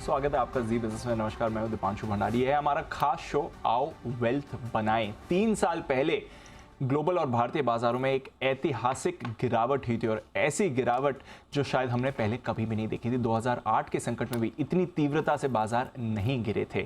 स्वागत है आपका जी बिजनेस में। नमस्कार, मैं हूं दीपांशु भंडारी। है हमारा खास शो आओ वेल्थ बनाएं। 3 साल पहले ग्लोबल और भारतीय बाजारों में एक ऐतिहासिक गिरावट हुई थी और ऐसी गिरावट जो शायद हमने पहले कभी भी नहीं देखी थी। 2008 के संकट में भी इतनी तीव्रता से बाजार नहीं गिरे थे।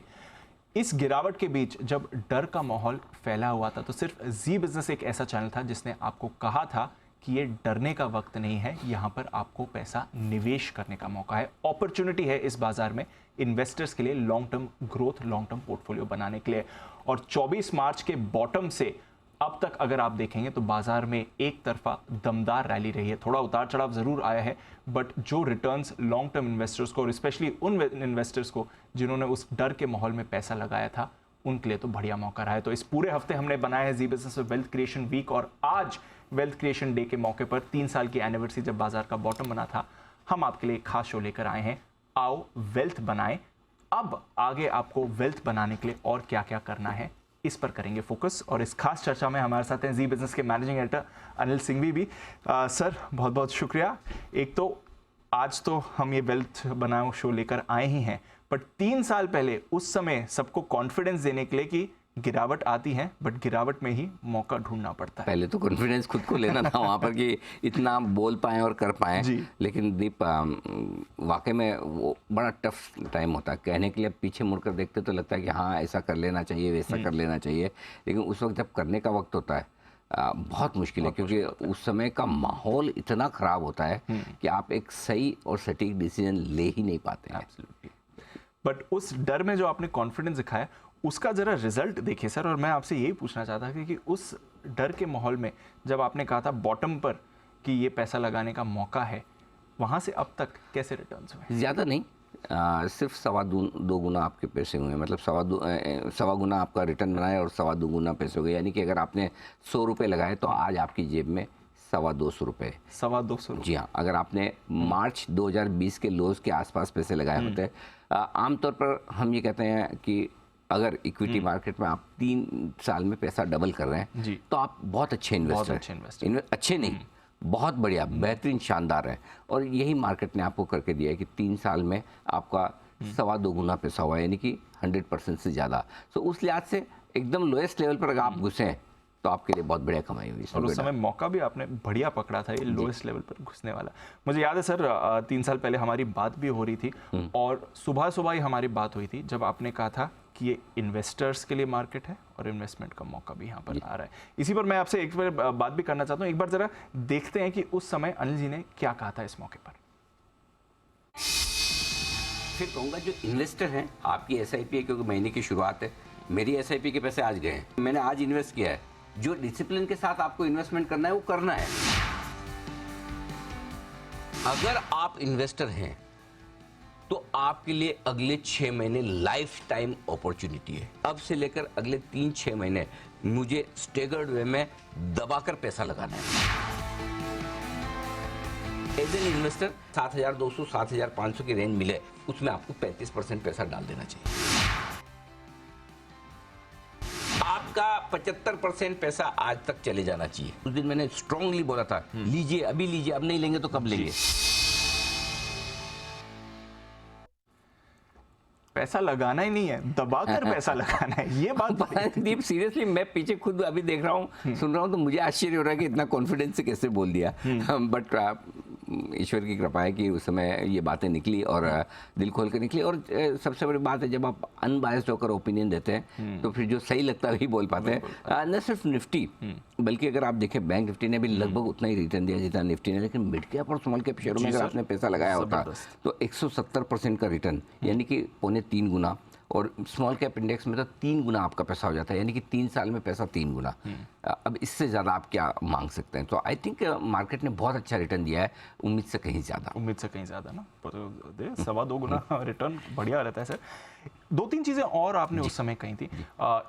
इस गिरावट के बीच जब डर का माहौल फैला हुआ था तो सिर्फ जी बिजनेस एक ऐसा चैनल था जिसने आपको कहा था कि ये डरने का वक्त नहीं है, यहाँ पर आपको पैसा निवेश करने का मौका है, अपॉर्चुनिटी है इस बाजार में इन्वेस्टर्स के लिए long term growth, long term portfolio बनाने के लिए। और 24 मार्च के बॉटम से अब तक अगर आप देखेंगे तो बाजार में एक तरफा दमदार रैली रही है। थोड़ा उतार चढ़ाव जरूर आया है, बट जो रिटर्न्स लॉन्ग टर्म इन्वेस्टर्स को और स्पेशली उन इन्वेस्टर्स को जिन्होंने उस डर के माहौल में पैसा लगाया था, उनके लिए तो बढ़िया मौका रहा है। तो इस पूरे हफ्ते हमने बनाया है जी बिजनेस वेल्थ क्रिएशन वीक, और आज वेल्थ क्रिएशन डे के मौके पर 3 साल की एनिवर्सरी जब बाजार का बॉटम बना था, हम आपके लिए एक खास शो लेकर आए हैं, आओ वेल्थ बनाएं। अब आगे आपको वेल्थ बनाने के लिए और क्या क्या करना है, इस पर करेंगे फोकस। और इस खास चर्चा में हमारे साथ हैं जी बिजनेस के मैनेजिंग एडिटर अनिल सिंघवी भी। सर बहुत बहुत शुक्रिया। एक तो आज तो हम ये वेल्थ बनाओ शो लेकर आए ही हैं, बट 3 साल पहले उस समय सबको कॉन्फिडेंस देने के लिए कि गिरावट आती है बट गिरावट में ही मौका ढूंढना पड़ता है। पहले तो कॉन्फिडेंस खुद को लेना था वहाँ पर कि इतना बोल पाएँ और कर पाएँ। लेकिन दीप वाकई में वो बड़ा टफ टाइम होता है कहने के लिए। पीछे मुड़कर देखते तो लगता है कि हाँ ऐसा कर लेना चाहिए, वैसा कर लेना चाहिए, लेकिन उस वक्त जब करने का वक्त होता है बहुत मुश्किल है, क्योंकि उस समय का माहौल इतना ख़राब होता है कि आप एक सही और सटीक डिसीजन ले ही नहीं पाते हैं। बट उस डर में जो आपने कॉन्फिडेंस दिखाया, उसका जरा रिजल्ट देखिए सर। और मैं आपसे यही पूछना चाहता था कि उस डर के माहौल में जब आपने कहा था बॉटम पर कि ये पैसा लगाने का मौका है, वहाँ से अब तक कैसे रिटर्न्स हुए? ज़्यादा नहीं, सिर्फ 2.25 गुना आपके पैसे हुए। मतलब 2.25 गुना आपका रिटर्न बनाए और 2.25 गुना पैसे हो गए। यानी कि अगर आपने 100 रुपये लगाए तो आज आपकी जेब में 250 रुपये। 250 जी हाँ। अगर आपने मार्च 2020 के लोज के आसपास पैसे लगाए होते, आमतौर पर हम ये कहते हैं कि अगर इक्विटी मार्केट में आप 3 साल में पैसा डबल कर रहे हैं तो आप बहुत अच्छे इन्वेस्टर हैं। अच्छे नहीं, बहुत बढ़िया, बेहतरीन, शानदार है। और यही मार्केट ने आपको करके दिया है कि 3 साल में आपका 2.25 गुना पैसा हुआ, यानी कि 100% से ज़्यादा। तो उस लिहाज से एकदम लोएस्ट लेवल पर अगर आप घुसे हैं तो आपके लिए बहुत बढ़िया कमाई हुई। और उस समय मौका भी आपने बढ़िया पकड़ा था, ये लोएस्ट लेवल पर घुसने वाला। मुझे याद है सर 3 साल पहले हमारी बात भी हो रही थी और सुबह सुबह ही हमारी बात हुई थी जब आपने कहा था कि ये इन्वेस्टर्स के लिए मार्केट है और इन्वेस्टमेंट का मौका भी यहाँ पर आ रहा है। इसी पर मैं आपसे एक बार बात भी करना चाहता हूँ। एक बार जरा देखते हैं कि उस समय अनिल जी ने क्या कहा था इस मौके पर। फिर कहूँगा जो इन्वेस्टर हैं, आपकी SIP है क्योंकि महीने की शुरुआत है, मेरी SIP के पैसे आज गए हैं, मैंने आज इन्वेस्ट किया है। जो डिसिप्लिन के साथ आपको इन्वेस्टमेंट करना है वो करना है। अगर आप इन्वेस्टर हैं तो आपके लिए अगले 6 महीने लाइफ टाइम अपॉर्चुनिटी है। अब से लेकर अगले 3-6 महीने मुझे स्टेगर्ड वे में दबाकर पैसा लगाना है। एज एन इन्वेस्टर 7,200 7,500 की रेंज मिले, उसमें आपको 35% पैसा डाल देना चाहिए। आपका 75% पैसा आज तक चले जाना चाहिए। उस दिन मैंने स्ट्रांगली बोला था, लीजिए अभी लीजिए, अब नहीं लेंगे तो कब लेंगे। पैसा लगाना ही नहीं है, दबाकर पैसा लगाना है, ये बात। दीप सीरियसली मैं पीछे खुद अभी देख रहा हूँ, सुन रहा हूँ, तो मुझे आश्चर्य हो रहा है कि इतना कॉन्फिडेंस से कैसे बोल दिया। बट ईश्वर की कृपा है कि उस समय ये बातें निकली और दिल खोल कर निकली। और सबसे बड़ी बात है जब आप अनबायस्ड होकर ओपिनियन देते हैं तो फिर जो सही लगता है वही बोल पाते हैं। न सिर्फ निफ्टी बल्कि अगर आप देखें बैंक निफ्टी ने भी लगभग उतना ही रिटर्न दिया जितना निफ्टी ने, लेकिन मिड कैप और स्मॉल कैप शेयरों में अगर आपने पैसा लगाया होता तो 170% का रिटर्न, यानी कि 3.25 गुना, और स्मॉल कैप इंडेक्स में तो 3 गुना आपका पैसा हो जाता है, यानी कि 3 साल में पैसा 3 गुना। अब इससे ज़्यादा आप क्या मांग सकते हैं? तो आई थिंक मार्केट ने बहुत अच्छा रिटर्न दिया है, उम्मीद से कहीं ज़्यादा ना, 2.25 गुना रिटर्न बढ़िया रहता है सर। 2-3 चीज़ें और आपने उस समय कही थी।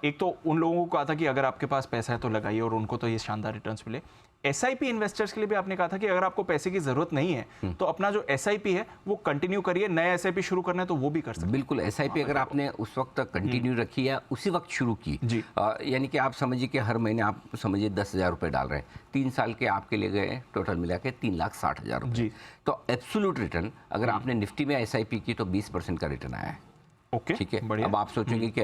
एक तो उन लोगों को कहा था कि अगर आपके पास पैसा है तो लगाइए और उनको तो ये शानदार रिटर्न्स मिले। SIP इन्वेस्टर्स के लिए भी आपने कहा था कि अगर आपको पैसे की जरूरत नहीं है तो अपना जो SIP है वो कंटिन्यू करिए, नया SIP शुरू करना है तो वो भी कर सकते हैं। बिल्कुल, SIP अगर आपने उस वक्त कंटिन्यू रखी या उसी वक्त शुरू की, यानी कि आप समझिए कि हर महीने आप आप समझिए 10,000 रुपये डाल रहे हैं, 3 साल के आपके लिए गए टोटल मिला के 3,60,000 रुपये। जी। तो एब्सोल्यूट रिटर्न अगर आपने निफ्टी में SIP की तो 20% का रिटर्न आया है। ओके, ठीक है, बढ़िया। अब आप सोचेंगे कि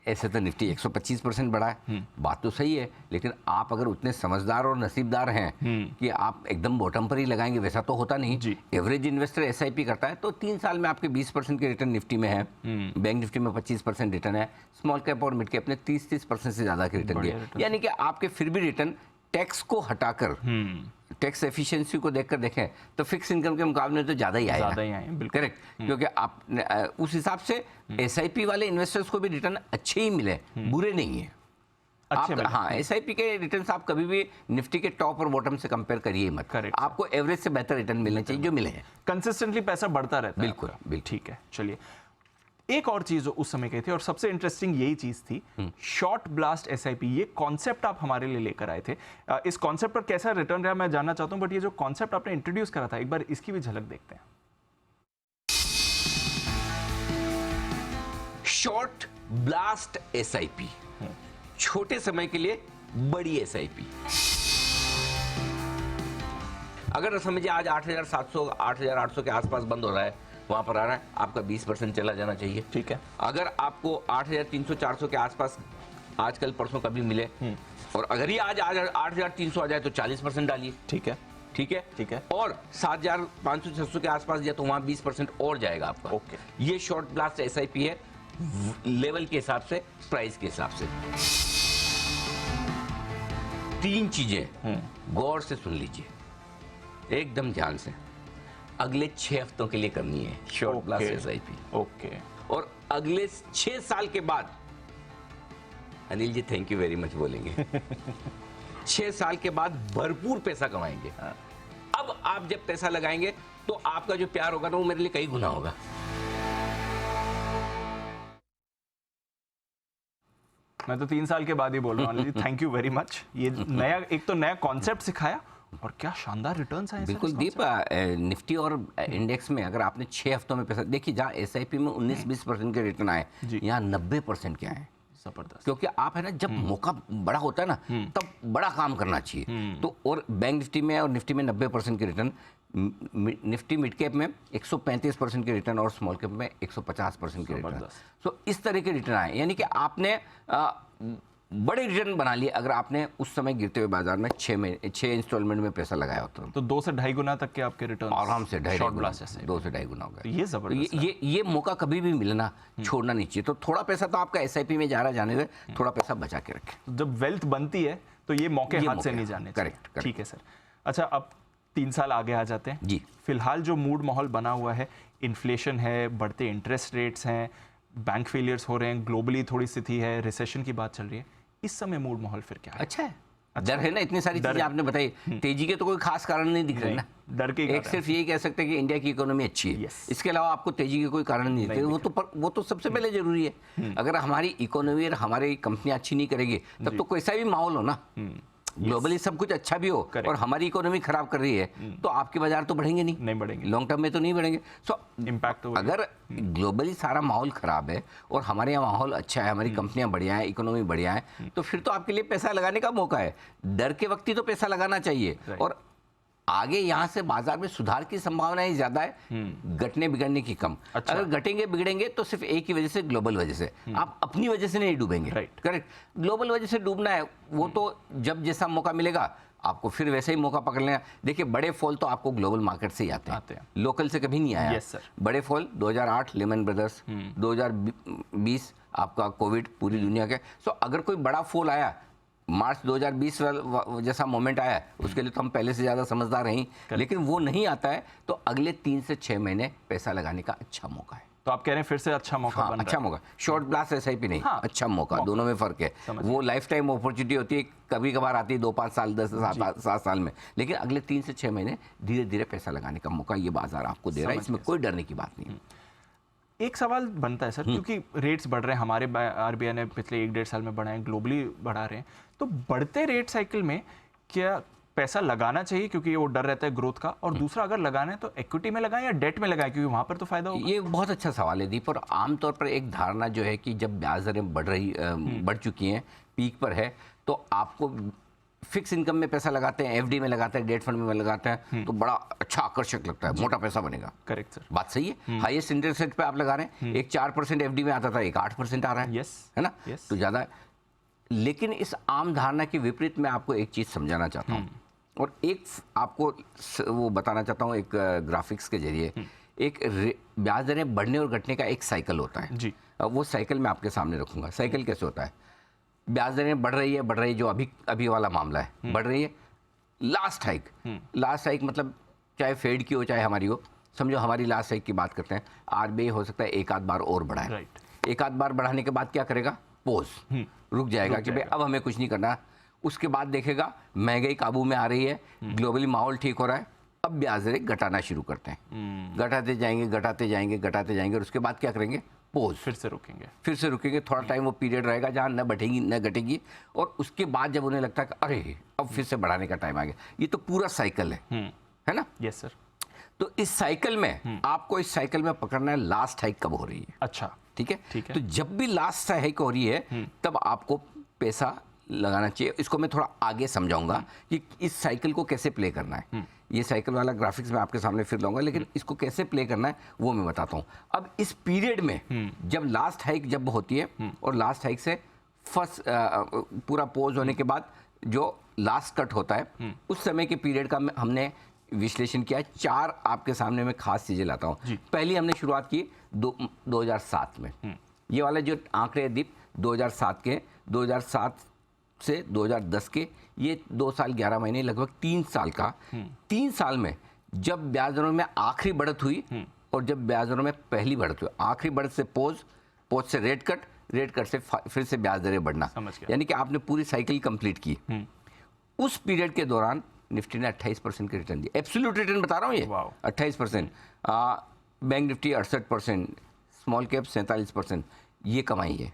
ऐसे तो निफ्टी 125% बढ़ा है, बात तो सही है, लेकिन आप अगर उतने समझदार और नसीबदार हैं कि आप एकदम बॉटम पर ही लगाएंगे, वैसा तो होता नहीं। जी। एवरेज इन्वेस्टर SIP करता है तो 3 साल में आपके 20% के रिटर्न निफ्टी में है, बैंक निफ्टी में 25% रिटर्न है, स्मॉल कैप और मिड कैप ने 30% से ज़्यादा के रिटर्न दिए, यानी कि आपके फिर भी रिटर्न टैक्स को हटाकर, टैक्स एफिशिएंसी को देखकर देखें तो फिक्स इनकम के मुकाबले में तो ज़्यादा ही आएगा। ज़्यादा ही आए, बिल्कुल। करेक्ट, क्योंकि आप उस हिसाब से SIP वाले इन्वेस्टर्स को भी रिटर्न अच्छे ही मिले, बुरे नहीं है। अच्छे आप, मिले। हाँ, SIP के रिटर्न्स आप कभी भी निफ्टी के टॉप और बॉटम से कंपेयर करिए मत। Correct, आपको एवरेज से बेहतर रिटर्न मिलने चाहिए जो मिले हैं। कंसिस्टेंटली पैसा बढ़ता रहता है बिल्कुल, आपका। बिल्कुल। ठीक है, चलिए एक और चीज उस समय कही थी और सबसे इंटरेस्टिंग यही चीज थी, शॉर्ट ब्लास्ट SIP। ये कॉन्सेप्ट आप हमारे लिए लेकर आए थे। इस कॉन्सेप्ट पर कैसा रिटर्न रहा मैं जानना चाहता हूं, बट ये जो कॉन्सेप्ट आपने इंट्रोड्यूस करा था, एक बार इसकी भी झलक देखते हैं। शॉर्ट ब्लास्ट SIP, छोटे समय के लिए बड़ी SIP। अगर समझिए आज 8,700 8,800 के आसपास बंद हो रहा है, वहां पर आ रहा है, आपका 20% चला जाना चाहिए। ठीक है। अगर आपको 8,300 400 के आसपास आजकल परसों कभी मिले, और अगर ही आज 8,300 आ जाए तो 40% डालिए। ठीक है, ठीक है, ठीक है। और 7,500 600 के आसपास दिया तो वहां 20% और जाएगा आपका। ओके। ये शॉर्ट ब्लास्ट SIP है, लेवल के हिसाब से, प्राइस के हिसाब से। 3 चीजें गौर से सुन लीजिए, एकदम ध्यान से। अगले 6 हफ्तों के लिए करनी है शॉर्ट ब्लास्ट SIP। ओके। और अगले 6 साल के बाद, Anil ji thank you very much बोलेंगे, 6 साल के बाद भरपूर पैसा कमाएंगे। अब आप जब पैसा लगाएंगे तो आपका जो प्यार होगा ना वो मेरे लिए कई गुना होगा। मैं तो 3 साल के बाद ही बोल रहा हूँ। Thank you very much. ये नया, एक तो नया कॉन्सेप्ट सिखाया और क्या शानदार रिटर्न्स आए। बिल्कुल दीप, निफ्टी और इंडेक्स में अगर आपने 6 हफ्तों में पैसा, देखिए जहाँ SIP में 19-20% के रिटर्न आए, यहाँ 90% के आए। जबरदस्त। क्योंकि आप है ना, जब मौका बड़ा होता है ना तब बड़ा काम करना चाहिए। तो और बैंक निफ्टी में और निफ्टी में 90% के रिटर्न, निफ्टी मिड कैप में 135% के रिटर्न और स्मॉल कैप में 150% के रिटर्न। सो इस तरह के रिटर्न आए, यानी कि आपने बड़े रिटर्न बना लिए अगर आपने उस समय गिरते हुए बाजार में 6 इंस्टॉलमेंट में पैसा लगाया होता। तो 2 से ढाई गुना तक के आपके रिटर्न आराम से 2.5 गुना, 2 2 से 2.5 गुना हो गया। ये जबरदस्त। ये मौका कभी भी मिलना छोड़ना नहीं चाहिए। तो थोड़ा पैसा तो आपका SIP में जा रहा, जाने दे, थोड़ा पैसा बचा के रखें। तो जब वेल्थ बनती है तो ये मौके हाथ से नहीं जाने चाहिए। करेक्ट। ठीक है सर। अच्छा, अब 3 साल आगे आ जाते हैं जी। फिलहाल जो मूड माहौल बना हुआ है, इन्फ्लेशन है, बढ़ते इंटरेस्ट रेट्स हैं, बैंक फेलियर्स हो रहे हैं, ग्लोबली थोड़ी स्थिति है, रिसेशन की बात चल रही है, इस समय मूड माहौल फिर क्या है? अच्छा है, डर है ना, इतनी सारी चीजें आपने बताई, तेजी के तो कोई खास कारण नहीं दिख रहे ना। डर के एक सिर्फ यही कह सकते हैं कि इंडिया की इकोनॉमी अच्छी है, इसके अलावा आपको तेजी के कोई कारण नहीं दिखते। वो तो सबसे पहले जरूरी है। अगर हमारी इकोनॉमी और हमारी कंपनियां अच्छी नहीं करेगी तब तो कैसा भी माहौल हो ना, ग्लोबली सब कुछ अच्छा भी हो और हमारी इकोनॉमी खराब कर रही है तो आपके बाजार तो बढ़ेंगे नहीं बढ़ेंगे, लॉन्ग टर्म में तो नहीं बढ़ेंगे। सो इम्पैक्ट तो अगर ग्लोबली सारा माहौल खराब है और हमारे यहाँ माहौल अच्छा है, हमारी कंपनियां बढ़िया है, इकोनॉमी बढ़िया है, तो फिर तो आपके लिए पैसा लगाने का मौका है। डर के वक्त ही तो पैसा लगाना चाहिए। और आगे यहाँ से बाजार में सुधार की संभावनाएं ज्यादा है, घटने बिगड़ने की कम। अच्छा। अगर घटेंगे बिगड़ेंगे तो सिर्फ एक ही वजह से, ग्लोबल वजह से। आप अपनी वजह से नहीं डूबेंगे। करेक्ट। ग्लोबल वजह से डूबना है वो तो जब जैसा मौका मिलेगा आपको फिर वैसे ही मौका पकड़ लेना। देखिए बड़े फॉल तो आपको ग्लोबल मार्केट से ही आते हैं, लोकल से कभी नहीं आया। yes, sir. बड़े फॉल 2008 लेमन ब्रदर्स, 2020 आपका कोविड पूरी दुनिया के। सो अगर कोई बड़ा फॉल आया, मार्च 2020 जैसा मोमेंट आया, उसके लिए तो हम पहले से ज़्यादा समझदार हैं, लेकिन वो नहीं आता है तो अगले 3 से 6 महीने पैसा लगाने का अच्छा मौका है। तो आप कह रहे हैं फिर से अच्छा मौका बन रहा है? अच्छा मौका, शॉर्ट ब्लास्ट SIP नहीं, अच्छा मौका, दोनों में फर्क है। वो लाइफ टाइम अपॉर्चुनिटी होती है, कभी कभार आती है 2-5 साल 10-7 साल में, लेकिन अगले 3 से 6 महीने धीरे धीरे पैसा लगाने का मौका ये बाजार आपको दे रहा है। इसमें कोई डरने की बात नहीं है। एक सवाल बनता है सर, क्योंकि रेट्स बढ़ रहे हैं, हमारे RBI ने पिछले 1-1.5 साल में बढ़ाए, ग्लोबली बढ़ा रहे हैं, तो बढ़ते रेट साइकिल में क्या पैसा लगाना चाहिए क्योंकि वो डर रहता है ग्रोथ का, और दूसरा अगर लगाना है तो इक्विटी में लगाएं या डेट में लगाएं क्योंकि वहां पर तो फायदा होगा? ये बहुत अच्छा सवाल है दीप। और आमतौर पर एक धारणा जो है कि जब ब्याज दरें बढ़ चुकी हैं, पीक पर है, तो आपको फिक्स इनकम में पैसा लगाते हैं, एफडी में लगाते हैं, डेट फंड में लगाते हैं, तो बड़ा अच्छा आकर्षक लगता है, मोटा पैसा बनेगा। Correct sir. बात सही है। हाईएस्ट इंटरेस्ट रेट पे आप लगा रहे हैं, एक 4% एफडी में आता था, एक 8% आ रहा है। यस, है ना? यस। तो ज़्यादा है। लेकिन इस आम धारणा के विपरीत मैं आपको एक चीज़ समझाना चाहता हूँ, और एक आपको वो बताना चाहता हूँ एक ग्राफिक्स के जरिए। एक ब्याज दरें बढ़ने और घटने का एक साइकिल होता है जी। वो साइकिल मैं आपके सामने रखूंगा। साइकिल कैसे होता है? ब्याज दरें बढ़ रही है, जो अभी वाला मामला है, बढ़ रही है। लास्ट हाइक मतलब चाहे फेड की हो चाहे हमारी हो, समझो हमारी लास्ट हाइक की बात करते हैं, आरबीआई हो सकता है एक आध बार और बढ़ाए। राइट। एक आध बार बढ़ाने के बाद क्या करेगा? पोज, रुक जाएगा कि भाई अब हमें कुछ नहीं करना। उसके बाद देखेगा महंगाई काबू में आ रही है, ग्लोबली माहौल ठीक हो रहा है, अब ब्याज दरें घटाना शुरू करते हैं। घटाते जाएंगे और उसके बाद क्या करेंगे? पोज, फिर से रुकेंगे। थोड़ा टाइम वो पीरियड रहेगा जहाँ न बढ़ेगी न घटेगी, और उसके बाद जब उन्हें लगता है कि अरे अब फिर से बढ़ाने का टाइम आ गया। ये तो पूरा साइकिल है ना? Yes sir. तो इस साइकिल में आपको इस साइकिल में पकड़ना है लास्ट हाइक कब हो रही है। अच्छा, ठीक है। ठीक है। तो जब भी लास्ट हाइक हो रही है तब आपको पैसा लगाना चाहिए। इसको मैं थोड़ा आगे समझाऊंगा कि इस साइकिल को कैसे प्ले करना है। ये साइकिल वाला ग्राफिक्स मैं आपके सामने फिर लाऊंगा, लेकिन इसको कैसे प्ले करना है वो मैं बताता हूँ। अब इस पीरियड में जब लास्ट हाइक जब होती है और लास्ट हाइक से फर्स्ट पूरा पोज होने के बाद जो लास्ट कट होता है, उस समय के पीरियड का हमने विश्लेषण किया है। 4 आपके सामने मैं खास चीजें लाता हूँ। पहली हमने शुरुआत की 2007 में। ये वाले जो आंकड़े दीप 2007 के, 2007 से 2010 के, ये 2 साल 11 महीने, लगभग 3 साल का। 3 साल में जब ब्याज दरों में आखिरी बढ़त हुई और जब ब्याज दरों में पहली बढ़त हुई, आखिरी बढ़त से पोज से रेट कट से फिर से ब्याज दरें बढ़ना, यानी कि आपने पूरी साइकिल कंप्लीट की। उस पीरियड के दौरान निफ्टी ने 28% की रिटर्न दी। एब्सोल्यूट रिटर्न बता रहा हूँ ये, 28%। बैंक निफ्टी 68%, स्मॉल कैप 47%, ये कमाई है।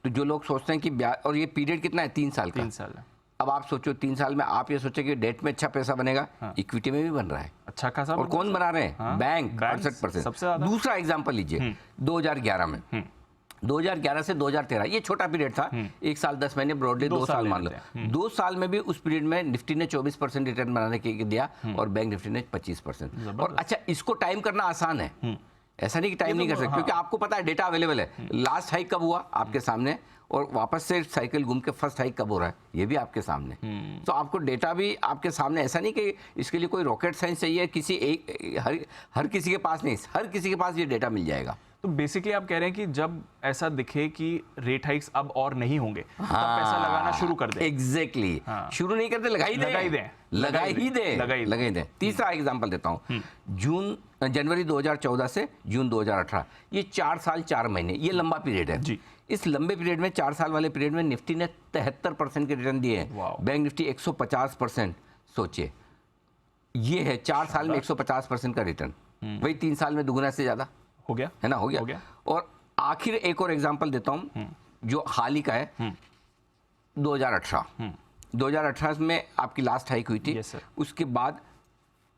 तो जो लोग सोचते हैं कि ब्याज, और ये पीरियड कितना है? 3 साल का। 3 साल है। अब आप सोचो 3 साल में आप ये सोचे कि डेट में अच्छा पैसा बनेगा, इक्विटी में भी बन रहा है अच्छा खासा। और कौन बना रहे हैं? बैंक 68%। दूसरा एग्जाम्पल लीजिए 2011 में, 2011 से 2013, ये छोटा पीरियड था, 1 साल 10 महीने, ब्रॉडली 2 साल मान लो। 2 साल में भी उस पीरियड में निफ्टी ने 24% रिटर्न बनाने के दिया और बैंक निफ्टी ने 25%। और अच्छा, इसको टाइम करना आसान है, ऐसा नहीं कि टाइम नहीं कर सकते, क्योंकि आपको पता है डेटा अवेलेबल है। लास्ट हाइक कब हुआ आपके सामने, और वापस से साइकिल घूम के फर्स्ट हाइक कब हो रहा है, ये भी आपके सामने। तो आपको डेटा भी आपके सामने, ऐसा नहीं कि इसके लिए कोई रॉकेट साइंस चाहिए, किसी एक हर किसी के पास नहीं, हर किसी के पास ये डेटा मिल जाएगा। तो बेसिकली आप कह रहे हैं कि जब ऐसा दिखे कि रेट हाइक्स अब और नहीं होंगे, तब पैसा लगाना शुरू कर दें। एग्जैक्टली। शुरू नहीं करते, लगा ही दें। तीसरा एग्जांपल देता हूं, जनवरी 2014 से जून 2018, ये 4 साल 4 महीने, ये लंबा पीरियड है जी। इस लंबे पीरियड में, 4 साल वाले पीरियड में, निफ्टी ने 73% के रिटर्न दिए हैं, बैंक निफ्टी 150%। सोचिए, ये है 4 साल में 150% का रिटर्न, वही 3 साल में दुगुना से ज्यादा हो गया, है ना? हो गया। और आखिर एक और एग्जांपल देता हूं जो हाल ही का है, 2018 में आपकी लास्ट हाइक हुई थी। उसके बाद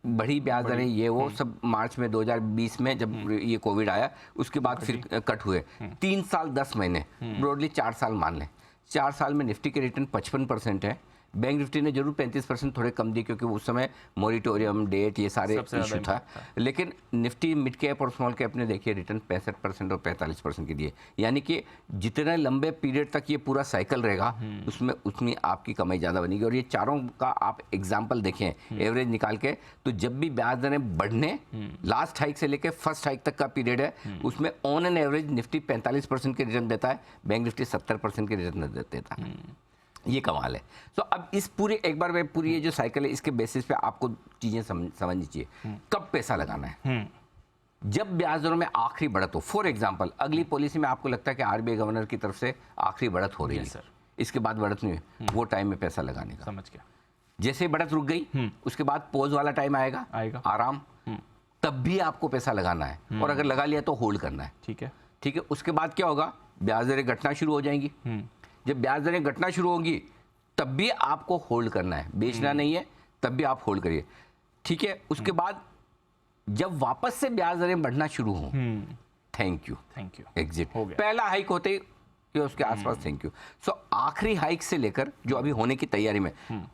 बढ़ी ब्याज दरें, ये वो सब मार्च में 2020 में जब ये कोविड आया, उसके बाद फिर कट हुए। 3 साल 10 महीने, ब्रॉडली 4 साल मान लें। 4 साल में निफ्टी के रिटर्न 55% है। बैंक निफ्टी ने जरूर 35% थोड़े कम दिए, क्योंकि उस समय मोरिटोरियम, डेट, ये सारे इशू था। लेकिन निफ्टी मिड कैप और स्मॉल कैप ने देखिए रिटर्न 65% और 45% के दिए। यानी कि जितने लंबे पीरियड तक ये पूरा साइकिल रहेगा, उसमें उतनी आपकी कमाई ज़्यादा बनेगी। और ये चारों का आप एग्जाम्पल देखें एवरेज निकाल के, तो जब भी ब्याज दरें बढ़ने, लास्ट हाइक से लेकर फर्स्ट हाइक तक का पीरियड है, उसमें ऑन एन एवरेज निफ्टी 45% के रिटर्न देता है, बैंक निफ्टी 70% के रिटर्न देता है। ये कमाल है। तो अब इस पूरे, एक बार मैं पूरी ये जो साइकिल है, इसके बेसिस पे आपको चीजें समझनी चाहिए। कब पैसा लगाना है? जब ब्याज दरों में आखिरी बढ़त हो। फॉर एग्जांपल, अगली पॉलिसी में आपको लगता है कि आरबीआई गवर्नर की तरफ से आखिरी बढ़त हो रही है, इसके बाद बढ़त नहीं हुई, वो टाइम में पैसा लगाने का। समझ गया। जैसे बढ़त रुक गई, उसके बाद पॉज वाला टाइम आएगा आराम, तब भी आपको पैसा लगाना है। और अगर लगा लिया तो होल्ड करना है। ठीक है। उसके बाद क्या होगा? ब्याज दरें घटना शुरू हो जाएंगी। जब ब्याज दरें घटना शुरू होंगी, तब भी आपको होल्ड करना है, बेचना नहीं है, तब भी आप होल्ड करिए। ठीक है। उसके बाद जब वापस से ब्याज दरें बढ़ना शुरू हों, थैंक यू, एग्जिट। पहला हाइक होते ही या उसके आसपास। Thank you. सो आखिरी हाइक से लेकर जो अभी होने की तैयारी में,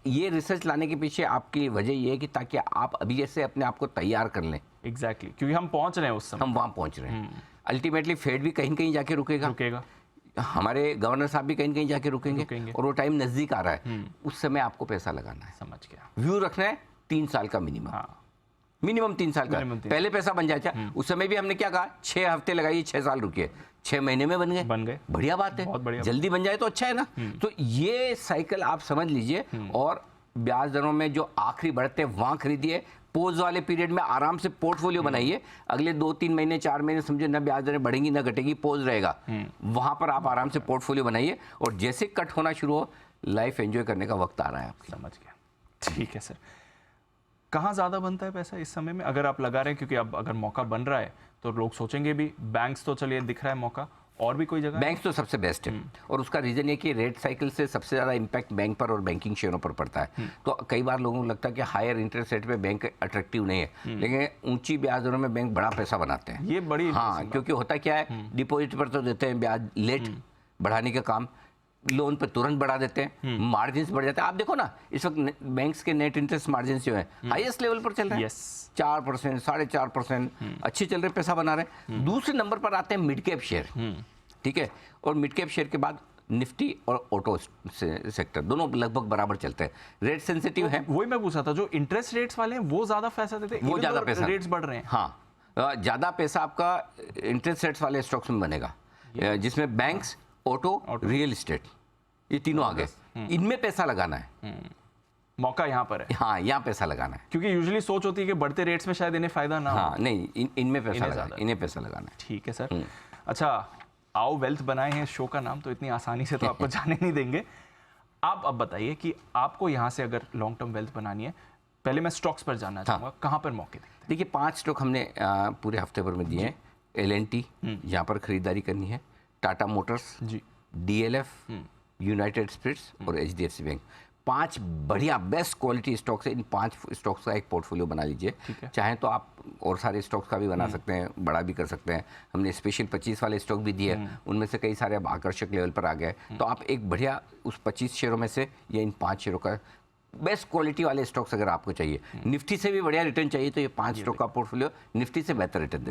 ये रिसर्च लाने के पीछे आपकी वजह ये है कि ताकि आप अभी से अपने आप को तैयार कर लें। एग्जैक्टली, क्योंकि हम पहुंच रहे हैं उस समय, हम वहाँ पहुँच रहे हैं। अल्टीमेटली फेड भी कहीं कहीं जाके रुकेगा, हमारे गवर्नर साहब भी कहीं कहीं जाके रुकेंगे। और वो टाइम नज़दीक आ रहा है, उस समय आपको पैसा लगाना है। समझ गया। व्यू रखना है 3 साल का मिनिमम। हाँ, मिनिमम 3 साल का। Minimum 3 पहले पैसा बन जाए। उस समय भी हमने क्या कहा, 6 हफ्ते लगाइए, 6 साल रुकिए, 6 महीने में बन गए। बढ़िया बात है, बहुत बढ़िया। जल्दी बन जाए तो अच्छा है ना। तो ये साइकिल आप समझ लीजिए। और ब्याज दरों में जो आखिरी बढ़ते हैं वहां खरीदिए। पोज वाले पीरियड में आराम से पोर्टफोलियो बनाइए। अगले 2-3 महीने 4 महीने समझे ना ब्याज दरें बढ़ेंगी ना घटेगी, पोज रहेगा, वहां पर आप आराम से पोर्टफोलियो बनाइए। और जैसे कट होना शुरू हो, लाइफ एंजॉय करने का वक्त आ रहा है आपकी। समझ गया। ठीक है सर, कहाँ ज़्यादा बनता है पैसा इस समय में अगर आप लगा रहे हैं? क्योंकि अब अगर मौका बन रहा है तो लोग सोचेंगे भी, बैंक्स तो चलिए दिख रहा है मौका, और भी कोई जगह? बैंक तो सबसे बेस्ट है। और उसका रीज़न ये कि रेट साइकिल से सबसे ज़्यादा इम्पैक्ट बैंक पर और बैंकिंग शेयरों पर पड़ता है। तो कई बार लोगों को लगता है कि हायर इंटरेस्ट रेट पे बैंक अट्रैक्टिव नहीं है, लेकिन ऊंची ब्याज दरों में बैंक बड़ा पैसा बनाते हैं। ये बड़ी हाँ, क्योंकि होता क्या है, डिपॉजिट पर तो देते हैं ब्याज लेट बढ़ाने का काम, लोन पे तुरंत बढ़ा देते हैं, मार्जिन बढ़ जाते हैं। आप देखो ना, इस वक्त बैंक्स के नेट इंटरेस्ट मार्जिन जो है हाईएस्ट लेवल पर चल रहे हैं। 4%, 4.5% अच्छे चल रहे, पैसा बना रहे हैं। दूसरे नंबर पर आते हैं मिड कैप शेयर, ठीक है। और मिड कैप शेयर के बाद निफ्टी और ऑटो सेक्टर, दोनों लगभग बराबर चलते हैं। रेट सेंसिटिव है। वही मैं पूछा था, जो इंटरेस्ट रेट्स वाले हैं वो ज्यादा पैसा देते हैं, वो ज्यादा पैसा, रेट्स बढ़ रहे हैं। हाँ, ज्यादा पैसा आपका इंटरेस्ट रेट्स वाले स्टॉक्स में बनेगा, जिसमें बैंक्स, ऑटो, रियल एस्टेट, ये तीनों आ गए। इनमें पैसा लगाना है। मौका यहाँ पर है। हाँ, यहाँ पैसा लगाना है, क्योंकि यूजुअली सोच होती है कि बढ़ते रेट्स में शायद इन्हें फायदा ना हो। हाँ, नहीं, इनमें पैसा लगाना है, इन्हें पैसा लगाना है। ठीक है सर। अच्छा, आओ वेल्थ बनाए हैं शो का नाम, तो इतनी आसानी से तो आपको जाने नहीं देंगे। आप अब बताइए कि आपको यहाँ से अगर लॉन्ग टर्म वेल्थ बनानी है, पहले मैं स्टॉक्स पर जानना चाहूँगा, कहाँ पर मौके दिखते हैं? देखिए, 5 स्टॉक हमने पूरे हफ्ते भर में दिए हैं। LNT, यहाँ पर खरीदारी करनी है। टाटा मोटर्स जी, DLF, यूनाइटेड स्पिरिट्स और HDFC बैंक। 5 बढ़िया बेस्ट क्वालिटी स्टॉक्स है। इन 5 स्टॉक्स का एक पोर्टफोलियो बना लीजिए। चाहे तो आप और सारे स्टॉक्स का भी बना सकते हैं, बड़ा भी कर सकते हैं। हमने स्पेशल 25 वाले स्टॉक भी दिए, उनमें से कई सारे अब आकर्षक लेवल पर आ गए। तो आप एक बढ़िया उस 25 शेयरों में से या इन 5 शेयरों का बेस्ट क्वालिटी वाले स्टॉक्स अगर आपको चाहिए, निफ्टी से भी बढ़िया रिटर्न चाहिए, तो ये 5 स्टॉक का पोर्टफोलियो निफ्टी से बेहतर रिटर्न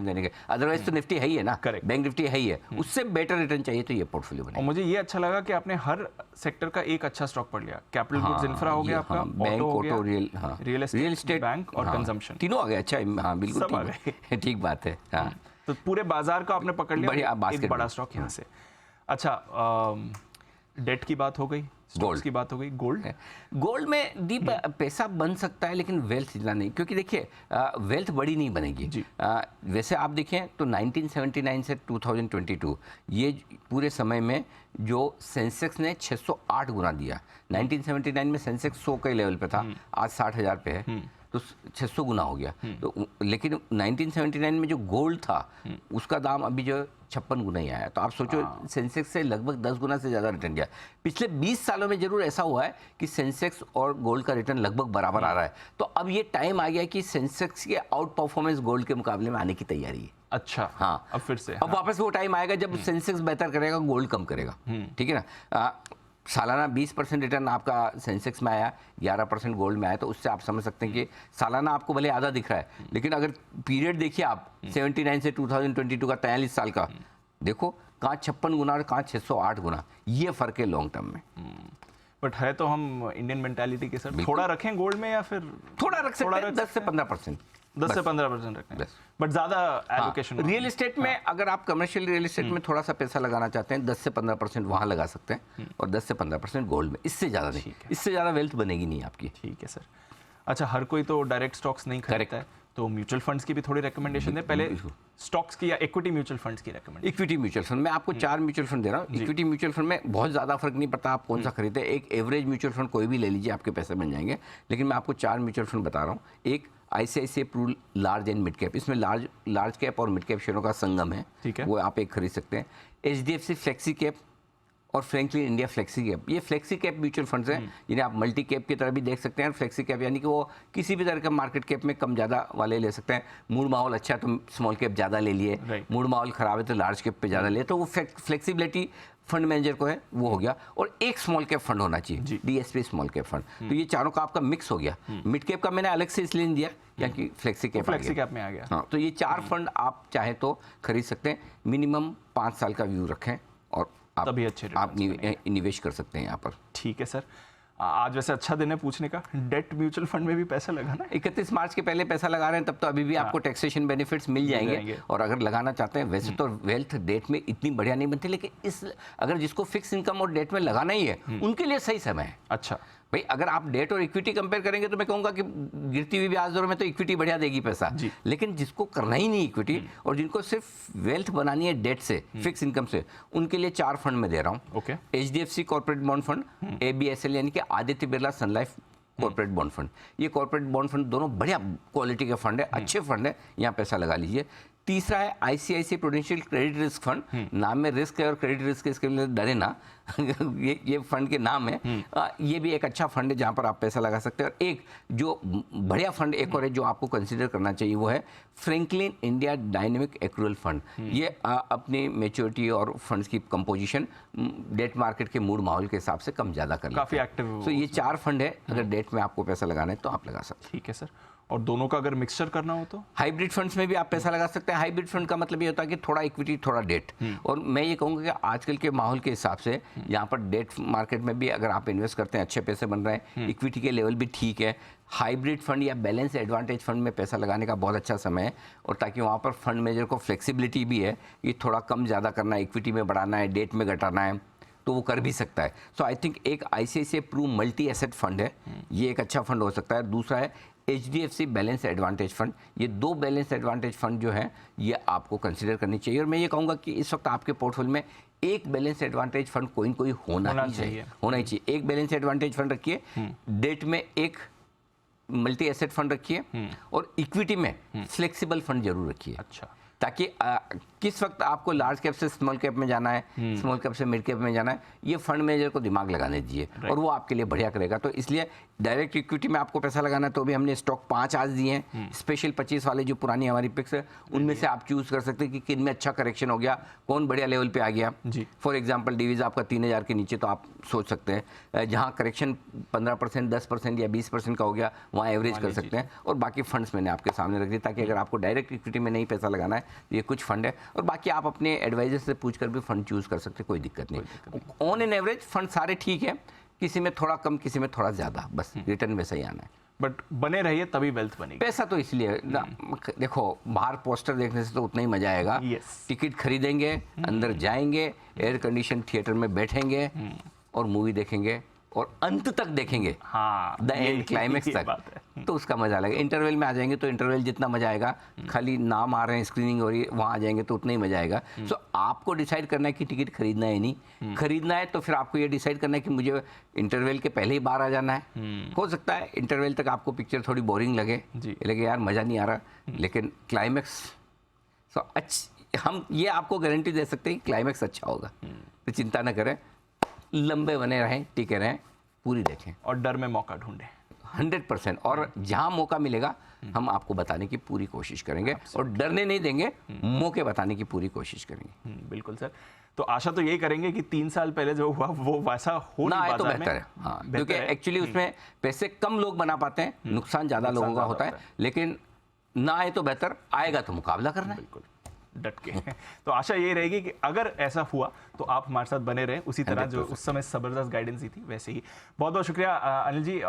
देने, के। अदरवाइज तो निफ्टी है ही है ना, बैंक निफ्टी है ही है, उससे बेटर रिटर्न चाहिए तो ये पोर्टफोलियो बने। और मुझे ये अच्छा लगा कि आपने हर सेक्टर का एक अच्छा स्टॉक पढ़ लिया। कैपिटल गुड्स, इंफ्रा हो गया आपका, bank, auto, real estate, bank और कंजम्पशन, तीनों आ गए। अच्छा, हाँ बिल्कुल ठीक बात है। हाँ, तो पूरे बाजार का आपने पकड़ लिया, एक बड़ा स्टॉक यहाँ से। अच्छा, डेट की बात हो गई, गोल्ड की बात हो गई। गोल्ड में दीप पैसा बन सकता है, लेकिन वेल्थ इतना नहीं, क्योंकि देखिए वेल्थ बड़ी नहीं बनेगी। वैसे आप देखें तो 1979 से 2022 ये पूरे समय में जो सेंसेक्स ने 608 गुना दिया। 1979 में सेंसेक्स 100 के लेवल पे था, आज 60,000 पे है, तो 600 गुना हो गया। तो लेकिन 1979 में जो गोल्ड था उसका दाम अभी जो 56 गुना ही आया। तो आप सोचो, सेंसेक्स से लगभग 10 गुना से ज़्यादा रिटर्न दिया। पिछले 20 सालों में जरूर ऐसा हुआ है कि सेंसेक्स और गोल्ड का रिटर्न लगभग बराबर आ रहा है। तो अब ये टाइम आ गया कि सेंसेक्स के आउट परफॉर्मेंस गोल्ड के मुकाबले में आने की तैयारी है। अच्छा, हाँ, अब फिर से अब वापस वो टाइम आएगा जब सेंसेक्स बेहतर करेगा, गोल्ड कम करेगा। ठीक है ना। सालाना 20% रिटर्न आपका सेंसेक्स में आया, 11% गोल्ड में आया, तो उससे आप समझ सकते हैं कि सालाना आपको भले आधा दिख रहा है, लेकिन अगर पीरियड देखिए आप 79 से 2022 का 43 साल का देखो, कहाँ 56 गुना और कहाँ 608 गुना, ये फर्क है लॉन्ग टर्म में। बट है तो हम इंडियन मेंटालिटी के सर, थोड़ा रखें गोल्ड में या फिर थोड़ा रख सकते हैं, 10 से 15%, 10 से 15% रखते हैं, बट ज्यादा एलोकेशन। रियल एस्टेट में अगर आप कमर्शियल रियल एस्टेट में थोड़ा सा पैसा लगाना चाहते हैं, 10 से 15% वहां लगा सकते हैं, और 10 से 15% गोल्ड में, इससे ज्यादा नहीं, इससे ज्यादा वेल्थ बनेगी नहीं आपकी। ठीक है सर। अच्छा, हर कोई तो डायरेक्ट स्टॉक्स नहीं खरीदता है, तो म्यूचुअल फंड्स की भी थोड़ी रिकमेंडेशन है। पहले स्टॉक्स की या इक्विटी म्यूचुअल फंड्स की रिकमेंडेशन? इक्विटी म्यूचुअल फंड, मैं आपको 4 म्यूचुअल फंड दे रहा हूँ। इक्विटी म्यूचुअल फंड में बहुत ज़्यादा फर्क नहीं पड़ता आप कौन सा खरीदे। एक एवरेज म्यूचुअल फंड कोई भी ले लीजिए, आपके पैसे बन जाएंगे। लेकिन मैं आपको 4 म्यूचुअल फंड बता रहा हूँ। एक ICICI Pru large and mid cap, इसमें लार्ज कैप और मिड कैप शेयरों का संगम है, ठीक है, वो आप एक खरीद सकते हैं। HDFC फ्लेक्सी कैप और फ्रैंकलिन इंडिया फ्लेक्सी कैप। ये फ्लेक्सी कैप म्यूचुअल फंड्स हैं जिन्हें आप मल्टी कैप की तरह भी देख सकते हैं। फ्लेक्सी कैप यानी कि वो किसी भी तरह के मार्केट कैप में कम ज़्यादा वाले ले सकते हैं। मूड माहौल अच्छा है तो स्मॉल कैप ज़्यादा ले लिए, Right. मूड माहौल ख़राब है तो लार्ज कैप पे ज़्यादा लिए। तो वो फ्लेक्सिबिलिटी फंड मैनेजर को है वो हो गया। और एक स्मॉल कैप फंड होना चाहिए, DSP स्मॉल कैप फंड। तो ये चारों का आपका मिक्स हो गया। मिड कैप का मैंने अलग से इसलिए नहीं दिया क्योंकि फ्लेक्सी कैप फ्लेक्सी कैप में आ गया। हाँ, तो ये 4 फंड आप चाहे तो खरीद सकते हैं। मिनिमम 5 साल का व्यू रखें और आप तभी अच्छे आप निवेश कर सकते हैं यहाँ पर। ठीक है सर, आज वैसे अच्छा दिन है पूछने का, डेट म्यूचुअल फंड में भी पैसा लगाना है? 31 मार्च के पहले पैसा लगा रहे हैं तब तो अभी भी आपको टैक्सेशन बेनिफिट्स मिल जाएंगे। और अगर लगाना चाहते हैं, वैसे तो वेल्थ डेट में इतनी बढ़िया नहीं बनती, लेकिन इस अगर जिसको फिक्स इनकम और डेट में लगाना ही है उनके लिए सही समय है। अच्छा भाई, अगर आप डेट और इक्विटी कंपेयर करेंगे तो मैं कहूंगा कि गिरती हुई ब्याज दरों में तो इक्विटी बढ़िया देगी पैसा। लेकिन जिसको करना ही नहीं इक्विटी और जिनको सिर्फ वेल्थ बनानी है डेट से, फिक्स इनकम से, उनके लिए 4 फंड में दे रहा हूँ। Okay. HDFC corporate bond fund, ABSL यानी कि आदित्य बिरला सन लाइफ कॉर्पोरेट बॉन्ड फंड। ये कॉर्पोरेट बॉन्ड फंड दोनों बढ़िया क्वालिटी के फंड है, अच्छे फंड है, यहाँ पैसा लगा लीजिए। तीसरा है ICICI prudential credit risk fund. नाम में रिस्क है और क्रेडिट रिस्क इसके लिए डरे ना ये फंड के नाम है। ये भी एक अच्छा फंड है जहाँ पर आप पैसा लगा सकते हैं। और एक जो बढ़िया फंड एक और है जो आपको कंसीडर करना चाहिए वो है Franklin India dynamic accrual fund. ये अपनी मेच्योरिटी और फंड्स की कंपोजिशन डेट मार्केट के मूड माहौल के हिसाब से कम ज़्यादा कर काफी एक्टिव। तो ये 4 फंड है, अगर डेट में आपको पैसा लगाना है तो आप लगा सकते हैं। ठीक है सर, और दोनों का अगर मिक्सचर करना हो तो? हाइब्रिड फंड्स में भी आप पैसा लगा सकते हैं। हाइब्रिड फंड का मतलब ये होता है कि थोड़ा इक्विटी थोड़ा डेट। और मैं ये कहूँगा कि आजकल के माहौल के हिसाब से यहाँ पर डेट मार्केट में भी अगर आप इन्वेस्ट करते हैं अच्छे पैसे बन रहे हैं, इक्विटी के लेवल भी ठीक है, हाइब्रिड फंड या बैलेंस एडवांटेज फंड में पैसा लगाने का बहुत अच्छा समय है। और ताकि वहाँ पर फंड मैनेजर को फ्लेक्सिबिलिटी भी है कि थोड़ा कम ज़्यादा करना है, इक्विटी में बढ़ाना है, डेट में घटाना है, तो वो कर भी सकता है। सो आई थिंक एक ICICI Pru multi asset fund है, ये एक अच्छा फंड हो सकता है। दूसरा है HDFC बैलेंस एडवांटेज फंड। ये 2 बैलेंस एडवांटेज फंड जो है ये आपको कंसीडर करनी चाहिए। और मैं ये कहूँगा कि इस वक्त आपके पोर्टफोलियो में एक बैलेंस एडवांटेज फंड कोई न कोई होना ही चाहिए। एक बैलेंस एडवांटेज फंड रखिए, डेट में एक मल्टी एसेट फंड रखिए और इक्विटी में फ्लेक्सिबल फंड जरूर रखिए। अच्छा, ताकि किस वक्त आपको लार्ज कैप से स्मॉल कैप में जाना है, स्मॉल कैप से मिड कैप में जाना है, ये फंड मैनेजर को दिमाग लगाने दीजिए और वो आपके लिए बढ़िया करेगा। तो इसलिए डायरेक्ट इक्विटी में आपको पैसा लगाना है तो भी हमने स्टॉक 5 आज दिए हैं, स्पेशल 25 वाले जो पुरानी हमारी पिक्स है उनमें से आप चूज कर सकते हैं कि किन में अच्छा करेक्शन हो गया, कौन बढ़िया लेवल पे आ गया। फॉर एग्जाम्पल डिवीज आपका 3000 के नीचे तो आप सोच सकते हैं, जहाँ करेक्शन 15%, 10% या 20% का हो गया वहाँ एवरेज कर सकते हैं। और बाकी फंड्स मैंने आपके सामने रख दिए ताकि अगर आपको डायरेक्ट इक्विटी में नहीं पैसा लगाना है ये कुछ फंड है। और बाकी आप अपने एडवाइजर से पूछकर भी फंड चूज कर सकते हैं, कोई दिक्कत नहीं। ऑन एन एवरेज फंड सारे ठीक है, किसी में थोड़ा कम, किसी में थोड़ा ज्यादा, बस रिटर्न वैसा ही आना है। बट बने रहिए तभी वेल्थ बनेगी। पैसा तो इसलिए ना, देखो बाहर पोस्टर देखने से तो उतना ही मजा आएगा। टिकट खरीदेंगे, अंदर जाएंगे, एयर कंडीशन थिएटर में बैठेंगे और मूवी देखेंगे और अंत तक देखेंगे, द एंड क्लाइमेक्स तक, तो उसका मजा लगेगा। इंटरवल में आ जाएंगे तो इंटरवल जितना मजा आएगा, खाली नाम आ रहे हैं, स्क्रीनिंग हो रही है, वहाँ आ जाएंगे तो उतना ही मजा आएगा। सो आपको डिसाइड करना है कि टिकट खरीदना है नहीं खरीदना है, तो फिर आपको ये डिसाइड करना है कि मुझे इंटरवल के पहले ही बाहर आ जाना है। हो सकता है इंटरवल तक आपको पिक्चर थोड़ी बोरिंग लगे यार मज़ा नहीं आ रहा, लेकिन क्लाइमेक्स हम ये आपको गारंटी दे सकते हैं कि क्लाइमेक्स अच्छा होगा। तो चिंता न करें, लंबे बने रहें, टिके रहें, पूरी देखें और डर में मौका ढूंढें 100%। और जहां मौका मिलेगा हम आपको बताने की पूरी कोशिश करेंगे और डरने नहीं देंगे, मौके बताने की पूरी कोशिश करेंगे। बिल्कुल सर, तो आशा तो यही करेंगे कि 3 साल पहले जो हुआ वो वैसा हो ना आए तो बेहतर है। हाँ, क्योंकि एक्चुअली उसमें पैसे कम लोग बना पाते हैं, नुकसान ज़्यादा लोगों का होता है, लेकिन ना आए तो बेहतर, आएगा तो मुकाबला करना है। बिल्कुल डट के तो आशा ये रहेगी कि अगर ऐसा हुआ तो आप हमारे साथ बने रहें, उसी तरह जो उस समय जबरदस्त गाइडेंस दी थी वैसे ही। बहुत बहुत शुक्रिया अनिल जी।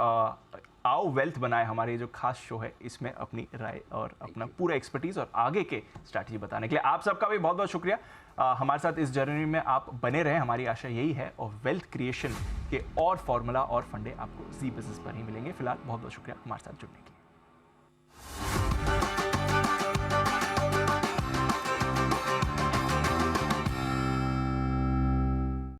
आओ वेल्थ बनाए हमारे जो खास शो है, इसमें अपनी राय और अपना पूरा एक्सपर्टीज और आगे के स्ट्रैटेजी बताने के लिए आप सबका भी बहुत बहुत शुक्रिया। हमारे साथ इस जर्नी में आप बने रहें, हमारी आशा यही है। और वेल्थ क्रिएशन के और फॉर्मूला और फंडे आपको जी बिजनेस पर ही मिलेंगे। फिलहाल बहुत बहुत शुक्रिया हमारे साथ जुड़ने के लिए।